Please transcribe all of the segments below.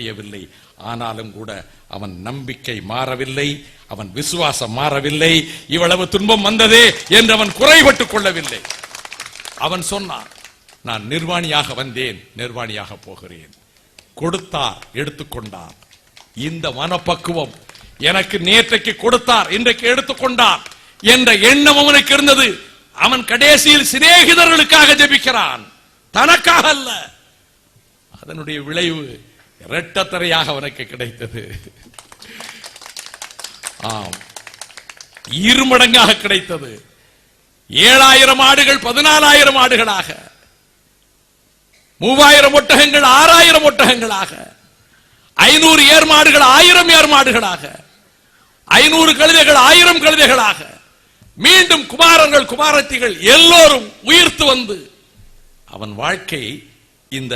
முடியவில்லை. ஆனாலும் கூட அவன் நம்பிக்கை மாறவில்லை, அவன் விசுவாசம் மாறவில்லை. இவ்வளவு துன்பம் வந்ததே என்று அவன் குறைபட்டுக் கொள்ளவில்லை. அவன் சொன்னான், நான் நிர்வாணியாக வந்தேன், நிர்வாணியாக போகிறேன். கொடுத்தார், எடுத்துக்கொண்டார். இந்த மனப்பக்குவம் எனக்கு நேற்றைக்கு கொடுத்தார், இன்றைக்கு எடுத்துக்கொண்டார் என்ற எண்ணம் அவனுக்கு இருந்தது. அவன் கடைசியில் சிநேகிதர்களுக்காக ஜெபிக்கிறான், தனக்காக அல்ல. அதனுடைய விளைவு இரட்டத்தரையாக அவனுக்கு கிடைத்தது. ஆம், இருமடங்காக கிடைத்தது. 7000 ஆடுகள் 14,000 ஆடுகளாக, 3000 ஒட்டகங்கள் 6000 ஒட்டகங்களாக, 500 ஏர்மாடுகள் 1000 ஏர்மாடுகளாக, 500 கழுதைகள் 1000 கழுதைகளாக, மீண்டும் குமாரர்கள் குமாரத்திகள் எல்லோரும் உயிர்த்து வந்து அவன் வாழ்க்கை, இந்த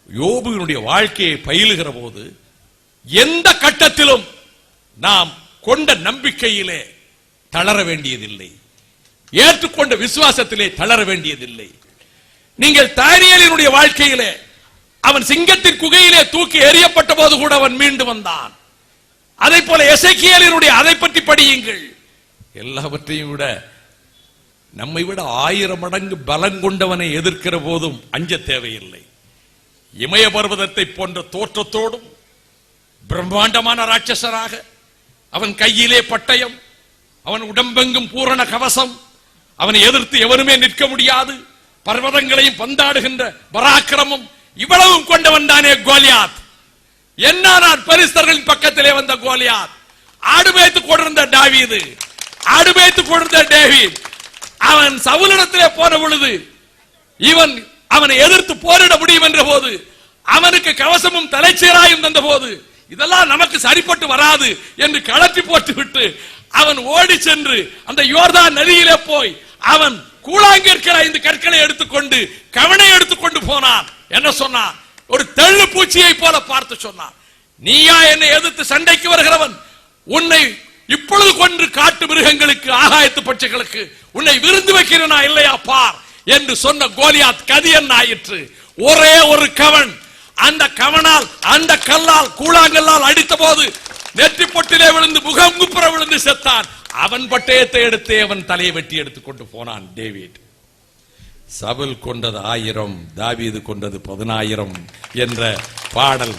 யோபுவினுடைய வாழ்க்கையை பயிலுகிற போது எந்த கட்டத்திலும் நாம் கொண்ட நம்பிக்கையிலே தளர வேண்டியதில்லை, ஏற்றுக்கொண்ட விசுவாசத்திலே தளர வேண்டியதில்லை. நீங்கள் தானியேலினுடைய வாழ்க்கையிலே அவன் சிங்கத்தின் குகையிலே தூக்கி எறியப்பட்ட போது கூட அவன் மீண்டு வந்தான். அதை போல எசேக்கியேலினுடைய அதை பற்றி படியுங்கள். எல்லாவற்றையும் விட நம்மை விட 1000 மடங்கு பலம் கொண்டவனை எதிர்க்கிற போதும் அஞ்ச தேவையில்லை. இமய பர்வதத்தை போன்ற தோற்றத்தோடும் பிரம்மாண்டமான ராட்சசராக, அவன் கையிலே பட்டயம், அவன் உடம்பெங்கும் பூரண கவசம், அவனை எதிர்த்து எவருமே நிற்க முடியாது, பர்வதங்களையும் பந்தாடுகின்ற பராக்கிரமம், இவ்வளவும் கொண்டவன் தானே கோலியாத். என்ன நான் பெலிஸ்தர்களின் பக்கத்திலே வந்த கோலியாத், ஆடு மேய்த்து கொண்டிருந்த தாவீது, ஆடு மேய்த்து கொண்டிருந்த டேவிட், அவன் சவுலிடத்திலே போன பொழுது இவன் அவனை எதிர்த்து போரிட முடியும் என்ற போது, அவனுக்கு கவசமும் தலைச்சீராயும் தந்த போது, இதெல்லாம் நமக்கு சரிப்பட்டு வராது என்று கழற்றி போட்டு விட்டு அவன் ஓடி சென்று அந்த யோர்தான் நதியிலே போய் அவன் கூழாங்கிற்கிற 5 கற்களை எடுத்துக்கொண்டு கவனை எடுத்துக்கொண்டு போனான். என்ன சொன்னான்? ஒரு தெள்ளு பூச்சியை போல பார்த்து சொன்னான், நீயா என்னை எதிர்த்து சண்டைக்கு வருகிறவன்? உன்னை இப்பொழுது கொன்று காட்டு மிருகங்களுக்கு, ஆகாயத்து பட்சிகளுக்கு உன்னை விருந்து வைக்கிறனா இல்லையா பார் என்று சொன்ன கோலியாத் கதி என்ன ஆயிற்று? ஒரே ஒரு கவன், அந்த கவனால் அந்த கல்லால் கூழாங்கல்லால் அடித்த போது நெற்றி பொட்டிலே விழுந்து முகம் குப்புற விழுந்து செத்தான். அவன் பட்டயத்தை எடுத்து அவன் தலையை வெட்டி எடுத்துக் கொண்டு போனான் டேவிட். சவுல் கொண்டது 1000, தாவீது கொண்டது 10,000 என்ற பாடல்